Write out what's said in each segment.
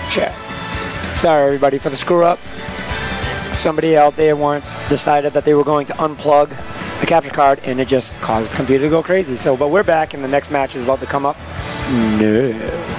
Chat. Sorry, everybody, for the screw up. Somebody out there decided that they were going to unplug the capture card, and it just caused the computer to go crazy. So, but we're back, and the next match is about to come up. No.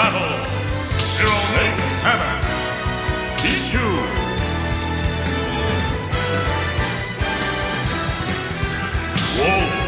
battle, Zero Snake Samus, Pichu. Wolf.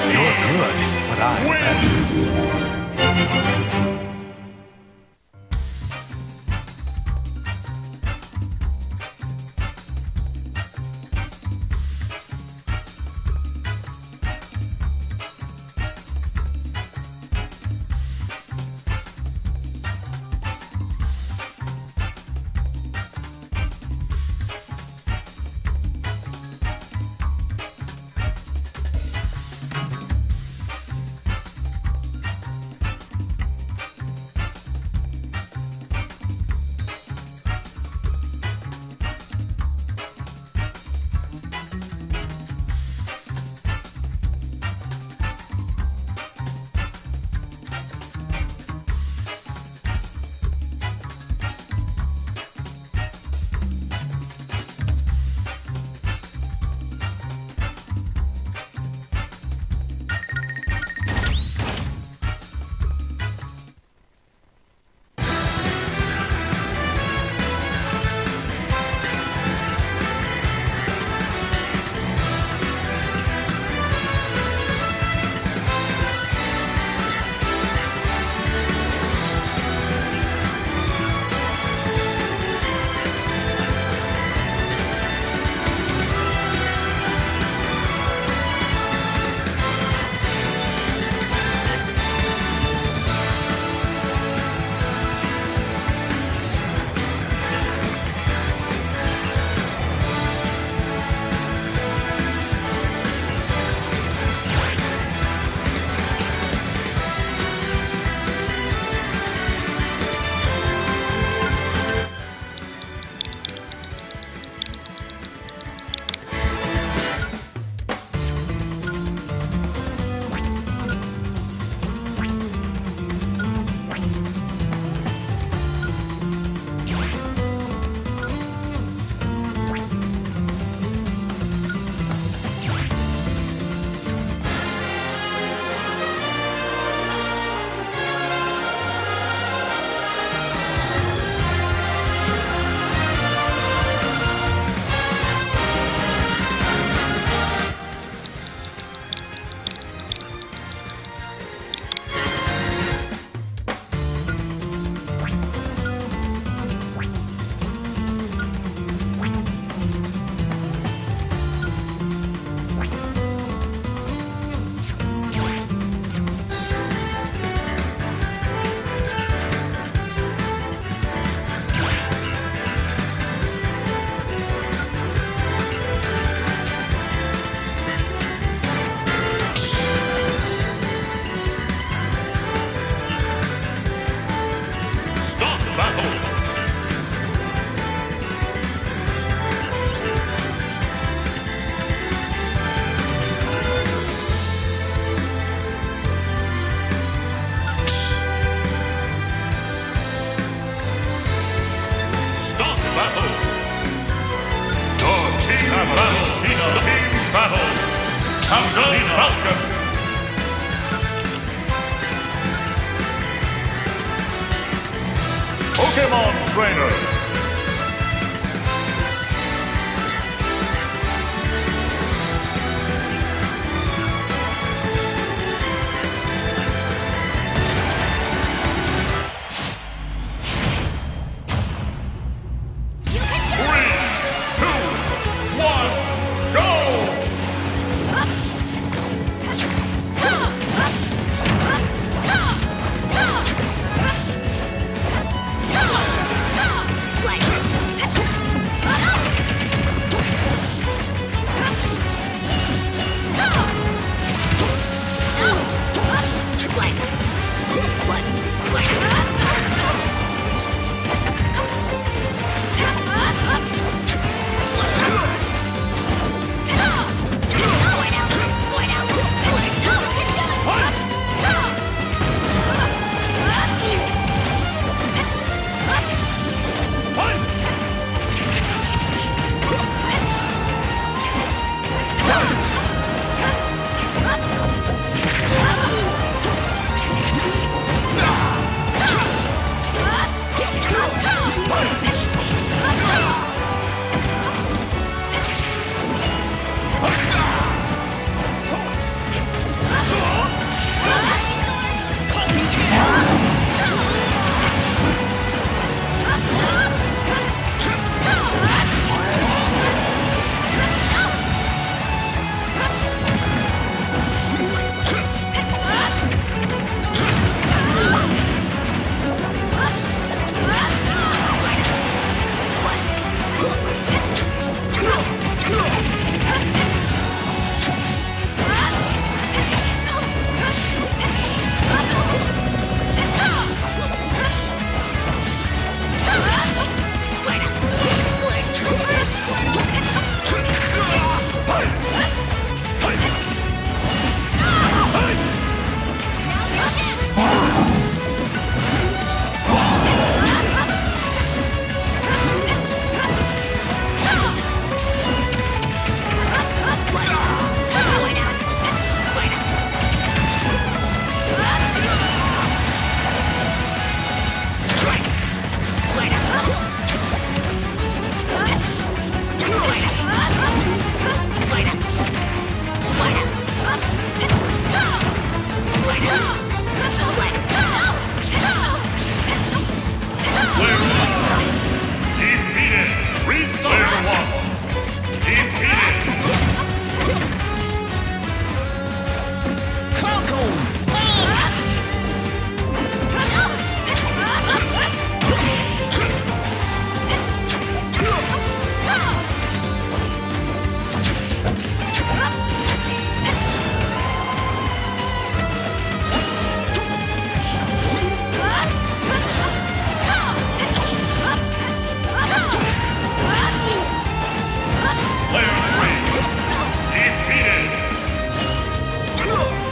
You're good, but I'm better.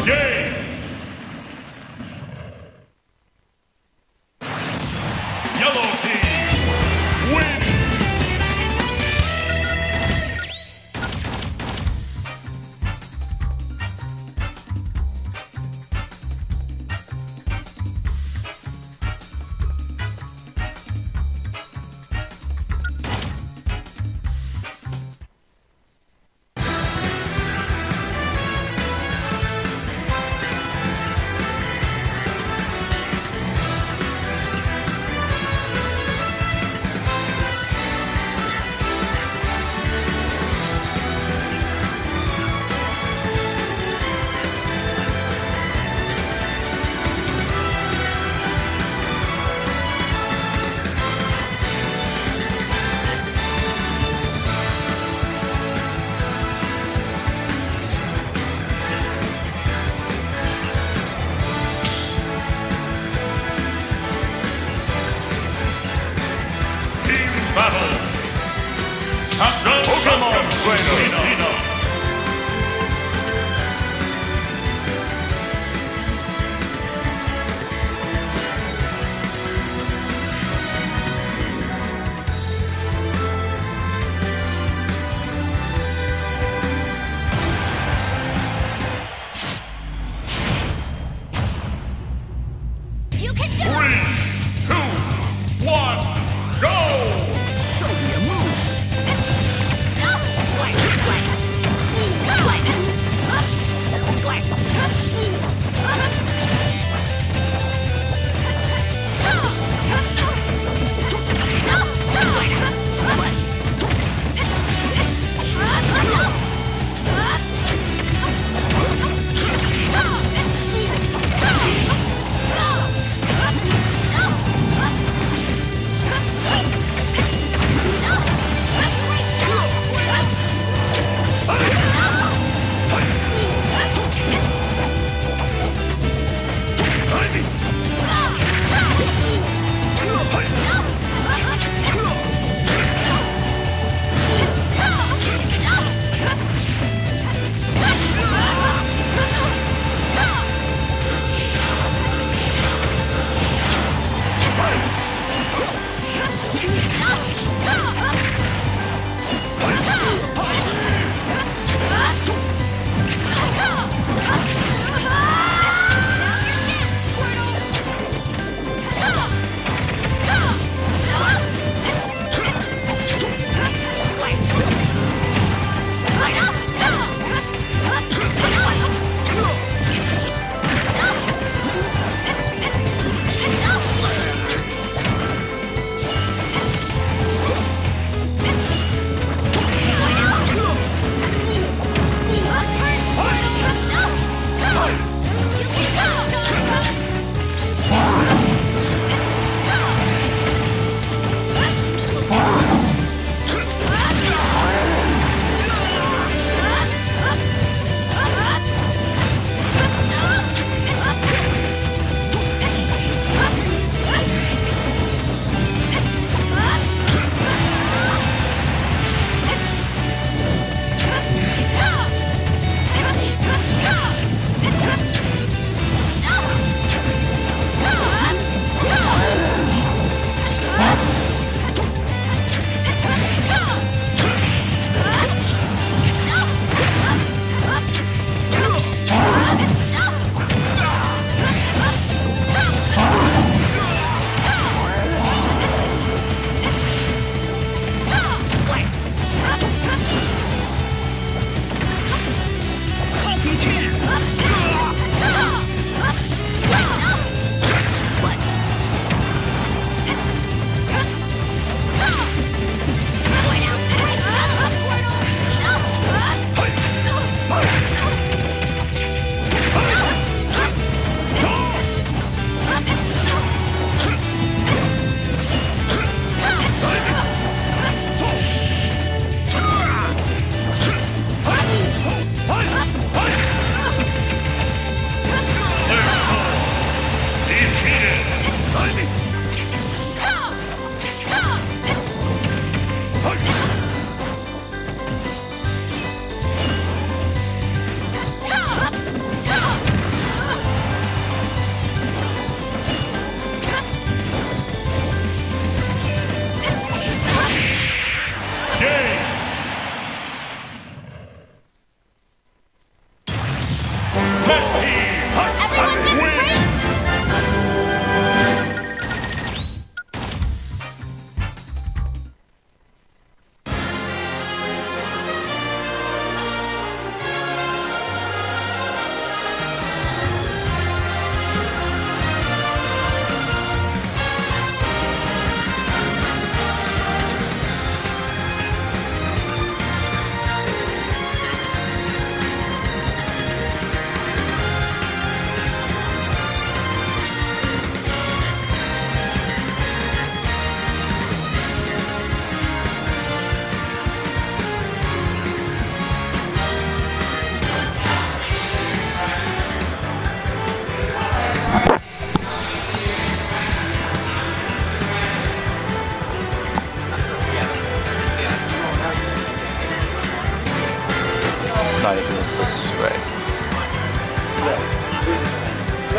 Game. Yellow team wins.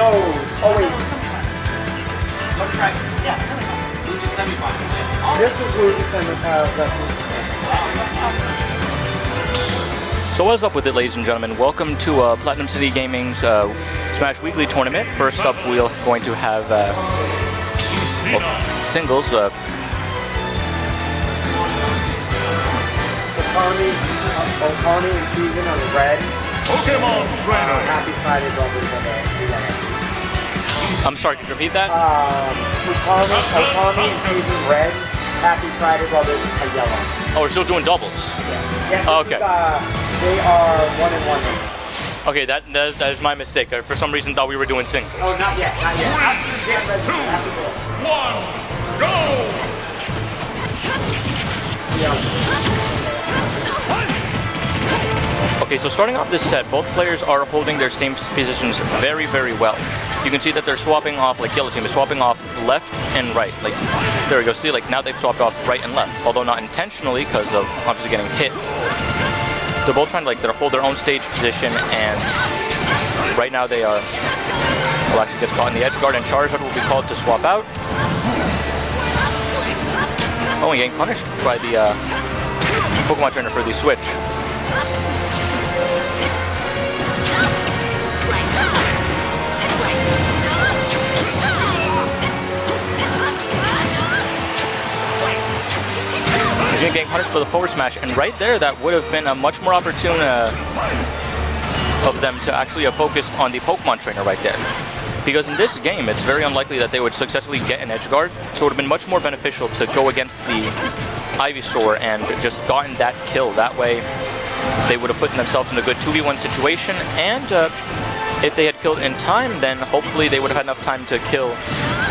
No. Oh wait. This is losing semifinals. So what's up with it, ladies and gentlemen? Welcome to Platinum City Gaming's Smash Weekly tournament. First up, we're going to have singles. Okami and Season on the red. Pokemon Trainer. Happy Friday, brothers. I'm sorry, could you repeat that? Okami and Season red. Happy Friday, brothers are yellow. Oh, we're still doing doubles. Yes. Oh, okay. They are 1 and 1. Okay, that is my mistake. I, for some reason, thought we were doing singles. Oh, not yet. Not yet. 3, 2, 1, go! Okay, so starting off this set, both players are holding their same positions very, very well. You can see that they're swapping off, like yellow team is swapping off left and right. Like, there we go. See, like now they've swapped off right and left, although not intentionally because of obviously getting hit. They're both trying to hold their own stage position, and right now they are. Well, actually gets caught in the edge guard, and Charizard will be called to swap out. Oh, and getting punished by the Pokemon trainer for the switch. Getting punished for the forward smash, and right there that would have been a much more opportune of them to actually focus on the Pokemon trainer right there, because in this game it's very unlikely that they would successfully get an edge guard, so it would have been much more beneficial to go against the Ivysaur and just gotten that kill. That way they would have put themselves in a good 2v1 situation, and if they had killed in time, then hopefully they would have had enough time to kill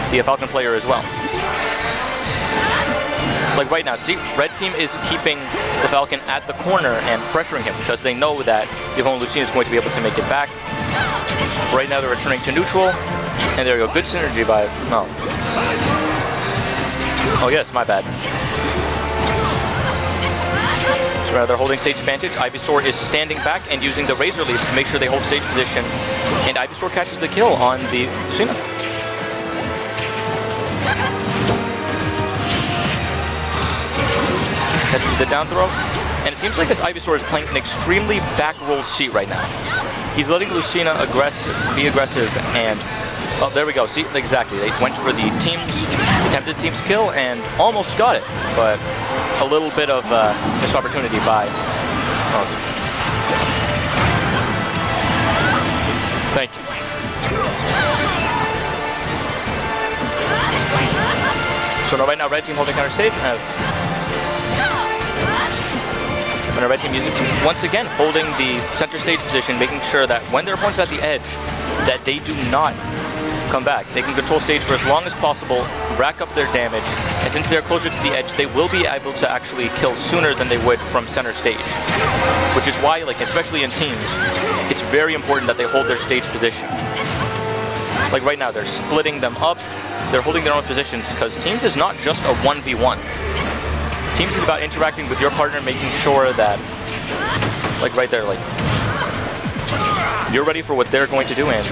the Falcon player as well. Like right now, see, red team is keeping the Falcon at the corner and pressuring him because they know that the opponent Lucina is going to be able to make it back. Right now they're returning to neutral, and there we go. Good synergy by, no. Oh yes, my bad. So now they're holding stage advantage. Ivysaur is standing back and using the Razor Leaves to make sure they hold stage position, and Ivysaur catches the kill on the Lucina. That's the down throw, and it seems like this Ivysaur is playing an extremely back roll seat right now. He's letting Lucina be aggressive, and oh, there we go. See, exactly. They went for the attempted team's kill, and almost got it, but a little bit of missed opportunity by. Oh, thank you. So now right now, red team holding counter stage. And our red team using, once again, holding the center stage position, making sure that when their opponent's at the edge, that they do not come back. They can control stage for as long as possible, rack up their damage, and since they're closer to the edge, they will be able to actually kill sooner than they would from center stage. Which is why, like, especially in teams, it's very important that they hold their stage position. Like right now, they're splitting them up, they're holding their own positions, because teams is not just a 1v1. Teams is about interacting with your partner, making sure that, like right there, like, you're ready for what they're going to do, and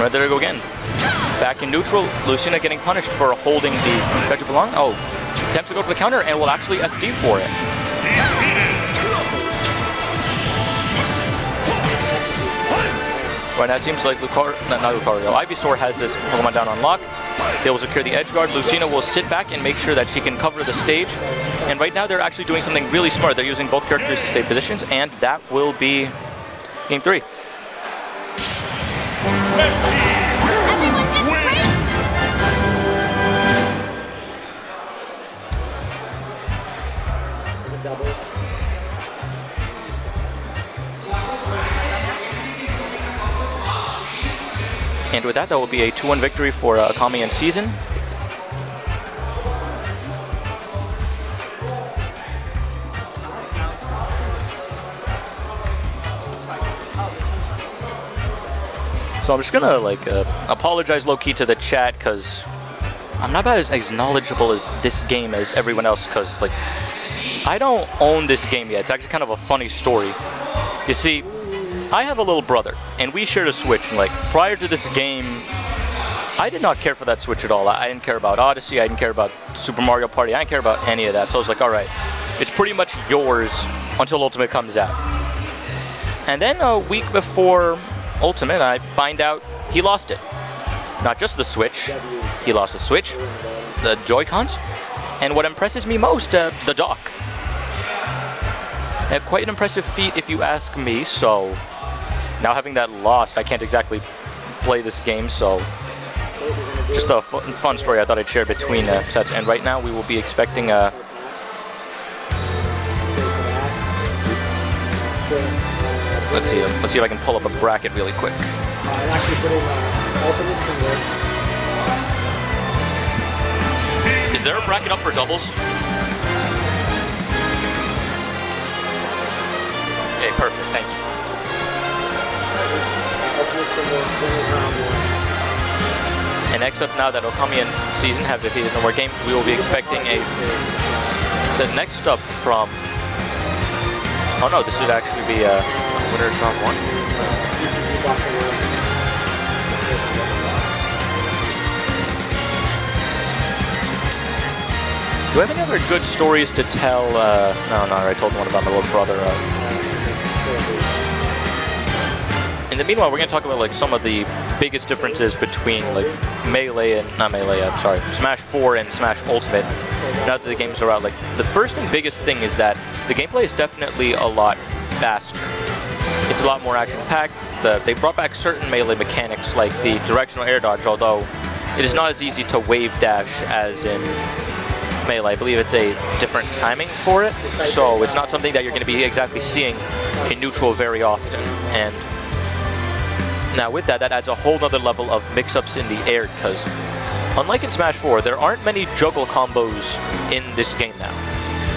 right there we go again. Back in neutral, Lucina getting punished for holding the Vector Belong. Oh, attempts to go to the counter and will actually SD for it. Right now it seems like Ivysaur has this Pokemon down on lock. They will secure the edge guard. Lucina will sit back and make sure that she can cover the stage. And right now they're actually doing something really smart. They're using both characters to save positions, and that will be game 3. And with that, that will be a 2-1 victory for Akami and Season. So I'm just gonna apologize low-key to the chat, because I'm not about as knowledgeable as this game as everyone else, because I don't own this game yet. It's actually kind of a funny story. You see, I have a little brother, and we shared a Switch. And like prior to this game, I did not care for that Switch at all. I didn't care about Odyssey. I didn't care about Super Mario Party. I didn't care about any of that. So I was like, all right, it's pretty much yours until Ultimate comes out. And then a week before Ultimate, I find out he lost it. Not just the Switch. He lost the Switch, the Joy-Cons, and what impresses me most, the dock. Quite an impressive feat if you ask me, so now having that lost, I can't exactly play this game, so just a fun story I thought I'd share between sets. And right now we will be expecting a... Let's see if I can pull up a bracket really quick. Is there a bracket up for doubles? Okay, perfect, thank you. And next up, now that Okami and Season have defeated no more games, we will be expecting the next up from... Oh no, this should actually be Winner's Round 1. Do I have any other good stories to tell? No, I told one about my little brother. In the meanwhile, we're going to talk about like some of the biggest differences between like Smash 4 and Smash Ultimate. Now that the games are out, like the first and biggest thing is that the gameplay is definitely a lot faster. It's a lot more action-packed. They brought back certain melee mechanics like the directional air dodge, although it is not as easy to wave dash as in Melee. I believe it's a different timing for it, so it's not something that you're going to be exactly seeing in neutral very often. And now with that, that adds a whole other level of mix-ups in the air, because unlike in Smash 4, there aren't many juggle combos in this game now.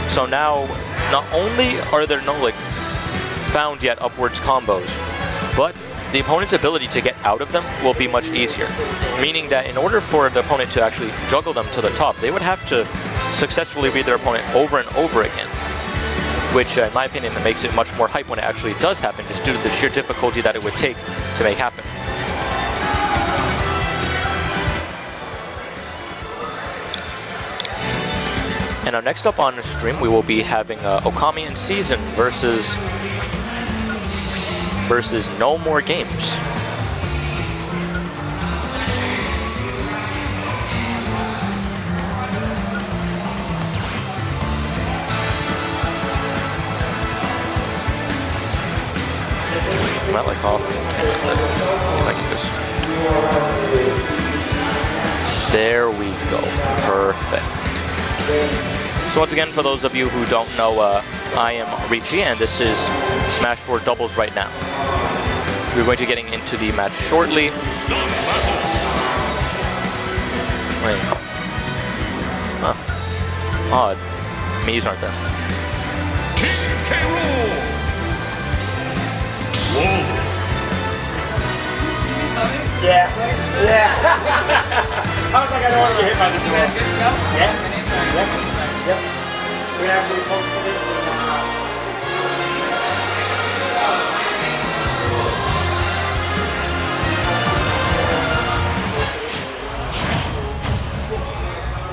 So now, not only are there no like found yet upwards combos, but the opponent's ability to get out of them will be much easier. Meaning that in order for the opponent to actually juggle them to the top, they would have to successfully beat their opponent over and over again. Which, in my opinion, makes it much more hype when it actually does happen, just due to the sheer difficulty that it would take to make happen. And now next up on the stream, we will be having Okami and Season versus No More Games. I like off. Let's see if I can just... There we go. Perfect. So once again, for those of you who don't know, I am Richie, and this is Smash 4 Doubles right now. We're going to be getting into the match shortly. Wait. Huh. Odd. Mii's aren't there. Yeah. I was like, I don't want to get hit by this wall. Yeah. Yep. We actually posted it.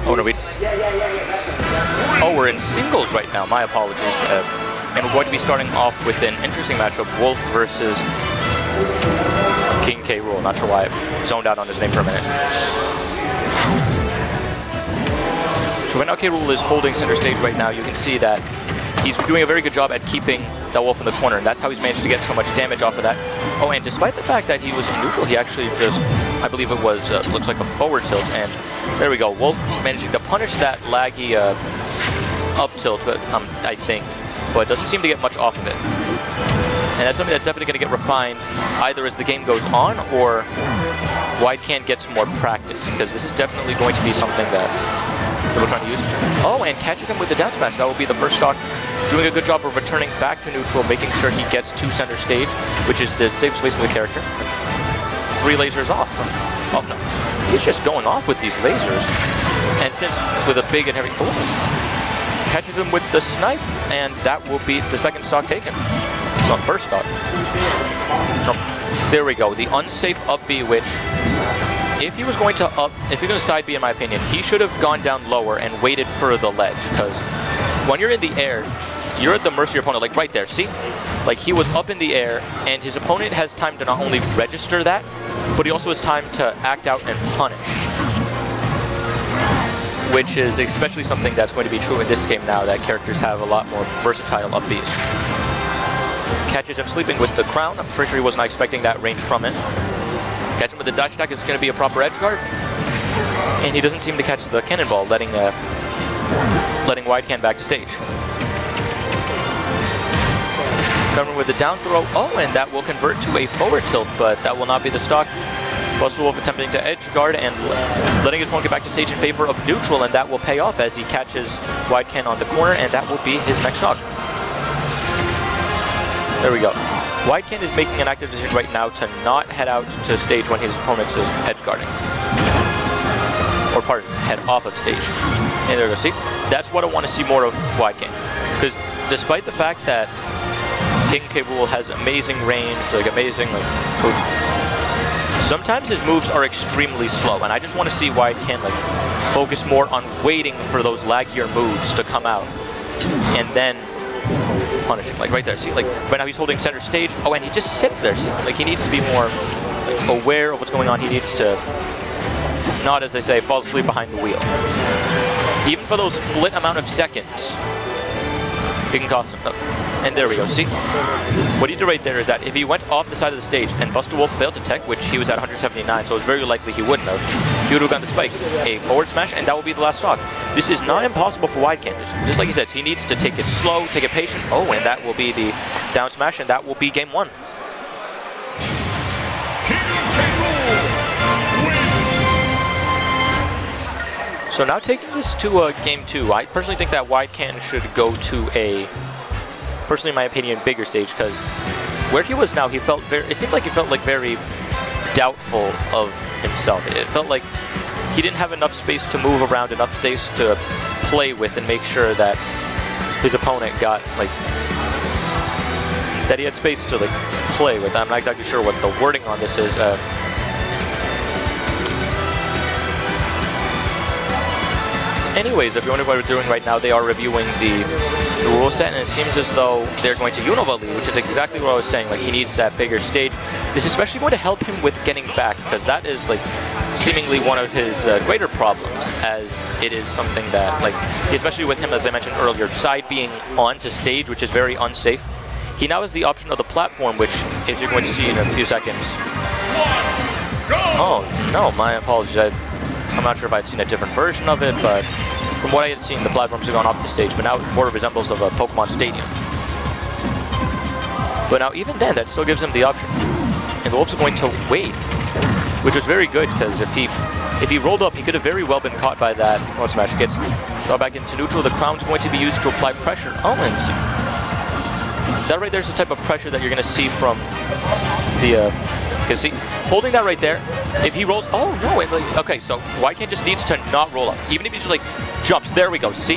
Oh, no, oh, we're in singles right now. My apologies. And we're going to be starting off with an interesting matchup, Wolf versus King K. Rool. Not sure why I zoned out on his name for a minute. So right now K. Rool is holding center stage right now. You can see that he's doing a very good job at keeping that Wolf in the corner, and that's how he's managed to get so much damage off of that. Oh, and despite the fact that he was in neutral, he actually just, I believe it was, looks like a forward tilt, and there we go. Wolf managing to punish that laggy up tilt, but I think, but doesn't seem to get much off of it. And that's something that's definitely going to get refined either as the game goes on or Widecan gets more practice, because this is definitely going to be something that we're trying to use. Oh, and catches him with the down smash. That will be the first stock. Doing a good job of returning back to neutral, making sure he gets to center stage, which is the safe space for the character. 3 lasers off. Oh, no. He's just going off with these lasers. And since with a big and heavy... Oh, catches him with the snipe, and that will be the second stock taken. No, first stock. No. There we go. The unsafe up B, which if he was going to if you're going to side B, in my opinion, he should have gone down lower and waited for the ledge. Because when you're in the air, you're at the mercy of your opponent. Like right there, see? Like he was up in the air, and his opponent has time to not only register that, but he also has time to act out and punish. Which is especially something that's going to be true in this game now that characters have a lot more versatile up Bs. Catches him sleeping with the crown. I'm pretty sure he was not expecting that range from it. Catch him with the dash attack is going to be a proper edge guard. And he doesn't seem to catch the cannonball, letting Wide Can back to stage. Covering with the down throw. Oh, and that will convert to a forward tilt, but that will not be the stock. Bustlewolf attempting to edge guard and letting his opponent get back to stage in favor of neutral, and that will pay off as he catches Wide Can on the corner, and that will be his next stock. There we go. Wide Can is making an active decision right now to not head out to stage when his opponent is edge guarding. Or pardon, head off of stage. And there we go. See, that's what I want to see more of Wide Can. Because despite the fact that King K. Rool has amazing range, like amazing moves, sometimes his moves are extremely slow, and I just want to see Wide Can like focus more on waiting for those laggier moves to come out, and then punishing. Like right there, see, like right now he's holding center stage. Oh, and he just sits there. See? Like he needs to be more aware of what's going on. He needs to not, as they say, fall asleep behind the wheel. Even for those split amount of seconds, it can cost him. And there we go. See, what he did right there is that if he went off the side of the stage and Bustlewolf failed to tech, which he was at 179, so it's very likely he wouldn't have, he would have gone to spike a forward smash, and that would be the last stock. This is not impossible for Wide Can. Just like he said, he needs to take it slow, take it patient. Oh, and that will be the down smash, and that will be game one. So now taking this to game two, I personally think that Wide Can should go to a, personally in my opinion, bigger stage, because where he was now, he felt very, it seemed like he felt like very doubtful of himself. It felt like he didn't have enough space to move around, enough space to play with and make sure that his opponent got, like, that he had space to, like, play with. I'm not exactly sure what the wording on this is. Anyways, if you're wondering what we're doing right now, they are reviewing the rule set, and it seems as though they're going to Univolley, which is exactly what I was saying. Like, he needs that bigger stage. This is especially going to help him with getting back, because that is, like, seemingly one of his greater problems, as it is something that, like, especially with him, as I mentioned earlier, side being onto stage, which is very unsafe. He now has the option of the platform, which, as you're going to see in a few seconds. Oh, no, my apologies. I'm not sure if I'd seen a different version of it, but from what I had seen, the platforms have gone off the stage, but now it more resembles of a Pokemon Stadium. But now even then, that still gives him the option. And the Wolf's going to wait, which was very good, because if he rolled up, he could have very well been caught by that. Oh, smash gets drawn back into neutral. The crown's going to be used to apply pressure. Oh, and that right there is the type of pressure that you're going to see from the, because see, holding that right there, if he rolls, oh no, okay, so Wide Can just needs to not roll up. Even if he just like jumps, there we go, see?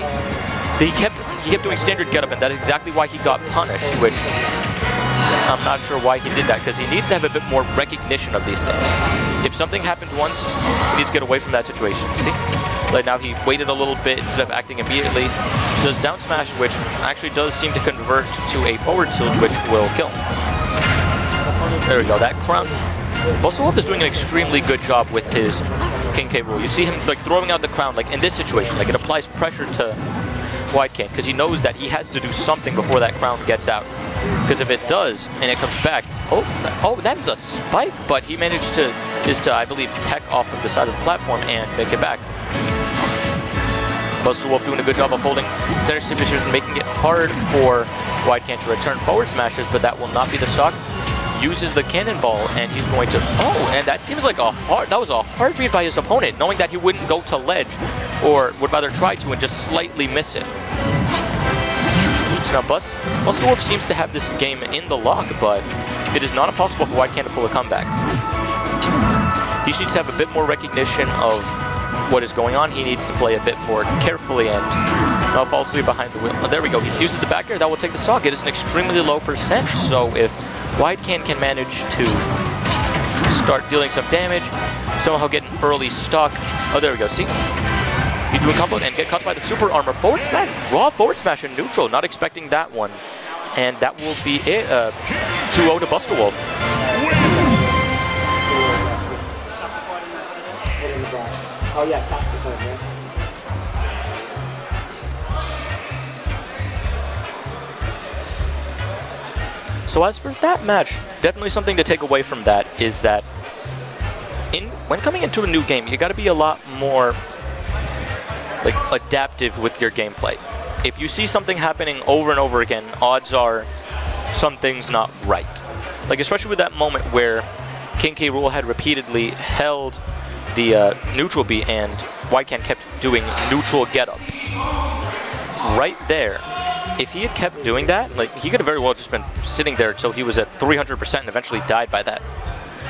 He kept doing standard get up, and that's exactly why he got punished, which I'm not sure why he did that, because he needs to have a bit more recognition of these things. If something happens once, he needs to get away from that situation, see? Like now he waited a little bit instead of acting immediately. Does down smash, which actually does seem to convert to a forward tilt, which will kill. There we go, that crown. Bustlewolf is doing an extremely good job with his King K. Rool. You see him like throwing out the crown, like in this situation, like it applies pressure to Wide Can, because he knows that he has to do something before that crown gets out. Because if it does, and it comes back, oh, that is a spike, but he managed to, I believe, tech off of the side of the platform and make it back. Bustlewolf doing a good job of holding center stage position, making it hard for Wide Can to return forward smashes, but that will not be the stock. Uses the cannonball, and he's going to, oh, and that seems like that was a hard read by his opponent, knowing that he wouldn't go to ledge, or would rather try to and just slightly miss it. So now Bustlewolf seems to have this game in the lock, but it is not impossible for Wide Can to pull a comeback. He needs to have a bit more recognition of what is going on. He needs to play a bit more carefully and Now falls asleep behind the wheel. Oh, there we go. He uses the back air. That will take the stock. It is an extremely low percent. So if Whitecan can manage to start dealing some damage, somehow get an early stock. Oh, there we go. See? He drew a combo and get caught by the super armor. Forward smash, raw forward smash in neutral. Not expecting that one. And that will be it. 2-0 to Buster Wolf. Oh yeah, stop the phone, man. So as for that match, definitely something to take away from that is that when coming into a new game, you got to be a lot more like adaptive with your gameplay. If you see something happening over and over again, odds are something's not right. Like especially with that moment where King K. Rool had repeatedly held the neutral B and Whitecan kept doing neutral getup. Right there, if he had kept doing that, like he could have very well just been sitting there until he was at 300% and eventually died by that.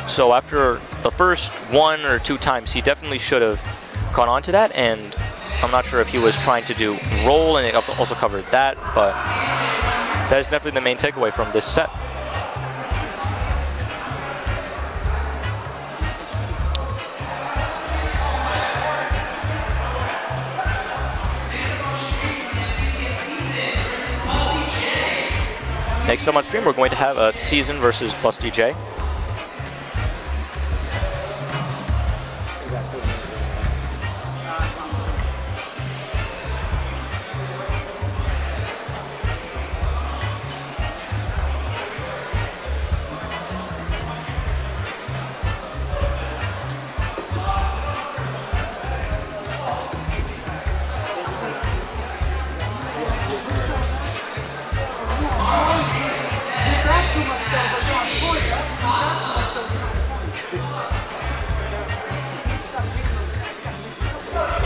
So after the first 1 or 2 times, he definitely should have caught on to that, and I'm not sure if he was trying to do roll and it also covered that, but that is definitely the main takeaway from this set. Next up on stream, we're going to have a Season versus Busty J.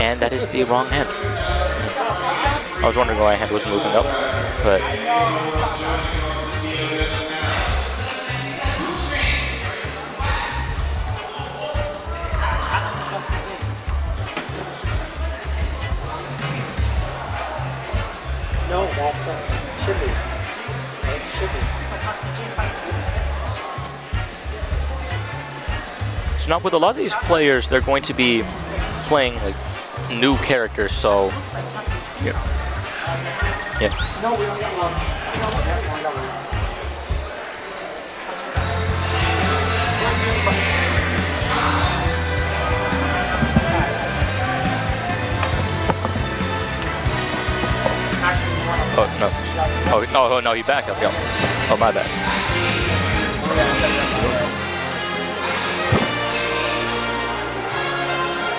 And that is the wrong hand. I was wondering why my hand was moving up, but... No, that's should be. It should be. So now with a lot of these players, they're going to be playing like new characters, so yeah. No, we don't get one. Oh no! Oh no! He back up. Yeah. Oh my bad.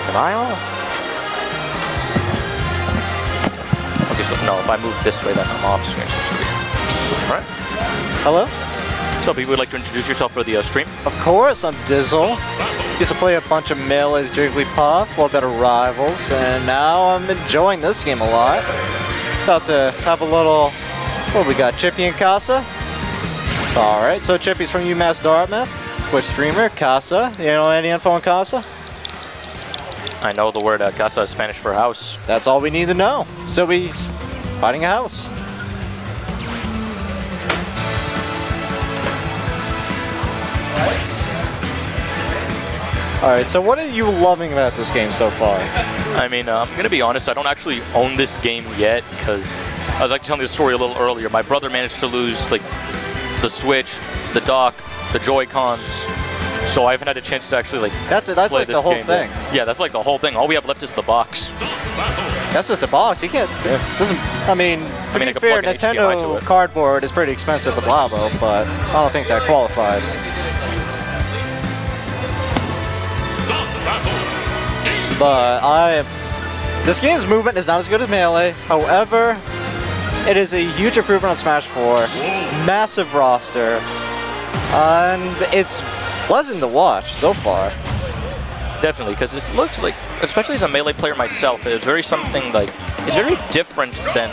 Am I off? Okay, so no, if I move this way, then I'm off screen. Alright. Hello? So, people would like to introduce yourself for the stream? Of course, I'm Dizzle. Used to play a bunch of Melee's Jigglypuff, a little bit of Rivals, and now I'm enjoying this game a lot. About to have a little, what we got, Chippy and Casa? Alright, so Chippy's from UMass Dartmouth, Twitch streamer, Casa. You know any info on Casa? I know the word casa is Spanish for house. That's all we need to know. So he's fighting a house. Alright, so what are you loving about this game so far? I mean, I'm going to be honest, I don't actually own this game yet because I was actually telling you the story a little earlier. My brother managed to lose like the Switch, the dock, the Joy-Cons. So I haven't had a chance to actually like that's play like this the whole game thing. Yet. Yeah, that's like the whole thing. All we have left is the box. That's just a box. You can't. Doesn't. I mean, to be fair, Nintendo cardboard is pretty expensive with Labo, but I don't think that qualifies. But this game's movement is not as good as Melee. However, it is a huge improvement on Smash 4. Massive roster. And it's pleasant to watch so far. Definitely, because it looks like, especially as a Melee player myself, it's very it's very different than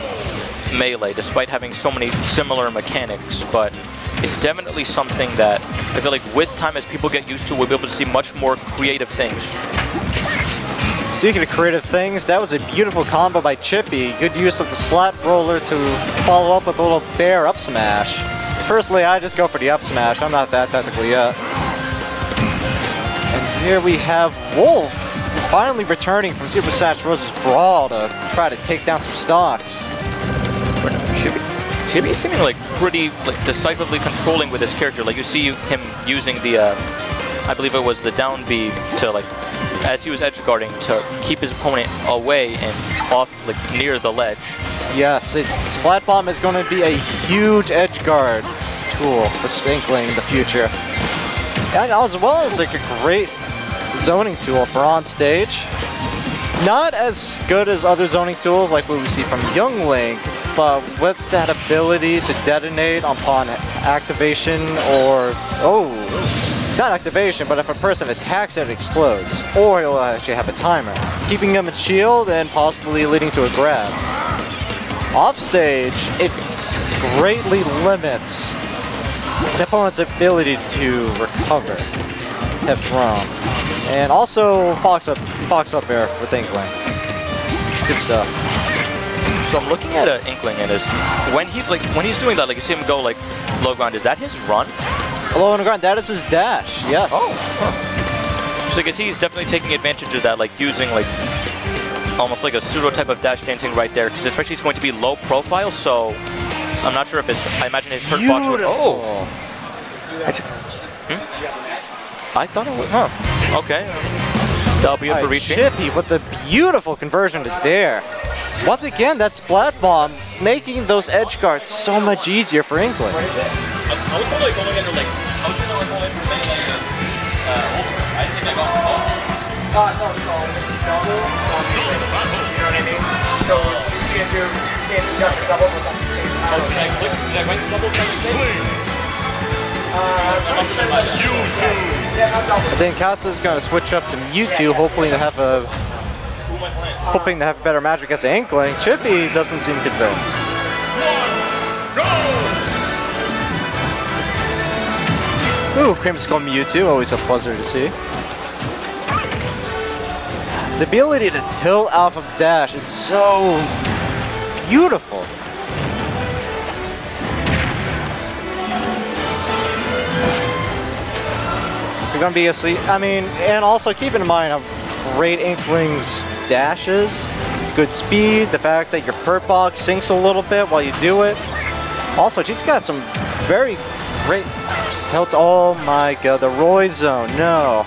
Melee, despite having so many similar mechanics, but it's definitely something that I feel like with time, as people get used to, we'll be able to see much more creative things. Speaking of creative things, that was a beautiful combo by Chippy. Good use of the splat roller to follow up with a little bear up smash. Personally, I just go for the up smash. I'm not that technical yet. And here we have Wolf finally returning from Super Smash Bros. Brawl to try to take down some stocks. Chippy seeming like pretty decisively controlling with his character. Like you see him using the, I believe it was the down B to as he was edge guarding to keep his opponent away and off near the ledge. Yes, Splat Bomb is going to be a huge edge guard tool for Inkling in the future. And as well as a great zoning tool for on stage. Not as good as other zoning tools like what we see from Young Link, but with that ability to detonate upon activation or, not activation, but if a person attacks it explodes. Or he'll actually have a timer, keeping him in shield and possibly leading to a grab. Off stage, it greatly limits the opponent's ability to recover if thrown. And also Fox up air for Inkling. Good stuff. So I'm looking at Inkling and when he's doing that, you see him go low ground, is that his run? Low on the ground, that is his dash, yes. Oh, huh. So I guess he's definitely taking advantage of that, using almost like a pseudo type of dash dancing right there, because especially it's going to be low profile, so I'm not sure if I imagine his hurt box would, I thought it would, okay. That'll be it for reaching. Chippy with the beautiful conversion to dare. Once again, that Splat Bomb making those edge guards so much easier for Inkling. I was totally going into I was thinking going into holster. I didn't think I got No, so doubles, you know what I mean? So if you can't do doubles at the same time. Did I click the doubles by mistake? I think Kasa's going to switch up to Mewtwo, hoping to have better magic against Inkling. Chippy doesn't seem convinced. Ooh, Creamsicle Mewtwo, always a pleasure to see. The ability to tilt off of dash is so beautiful. You're gonna be asleep. I mean, and also keep in mind how great Inkling's dash is. Good speed, the fact that your hurt box sinks a little bit while you do it. Also, she's got some very great tilts. Oh my god, the Roy zone, no.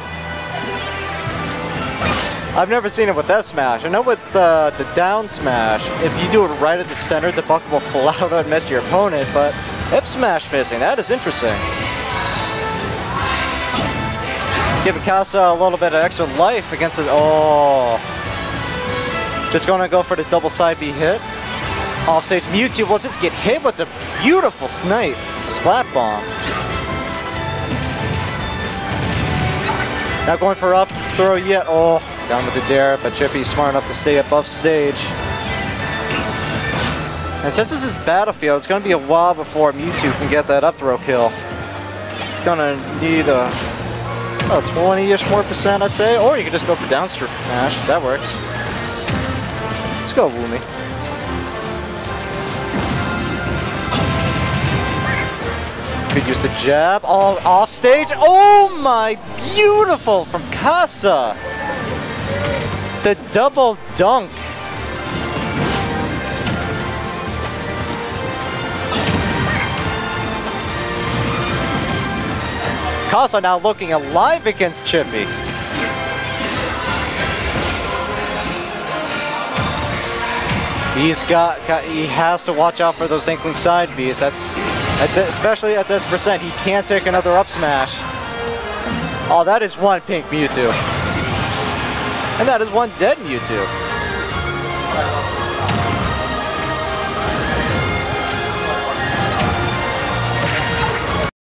I've never seen it with that smash. I know with the down smash, if you do it right at the center, the bucket will fall out and miss your opponent, but F smash missing, that is interesting. Giving Kasa a little bit of extra life against it. Oh. Just gonna go for the double side B hit. Offstage Mewtwo will just get hit with the beautiful snipe. Splat Bomb. Not going for up throw yet. Oh, down with the dare, but Chippy's smart enough to stay above stage. And since this is Battlefield, it's gonna be a while before Mewtwo can get that up throw kill. It's gonna need a 20-ish more %, I'd say, or you could just go for down smash. That works. Let's go, Woomy. Could use the jab, all off stage. Oh my, beautiful from Kasa. The double dunk. Kasa now looking alive against Chippy. He has to watch out for those Inkling side Bs. That's especially at this %, he can't take another up smash. Oh, that is one pink Mewtwo. And that is one dead Mewtwo.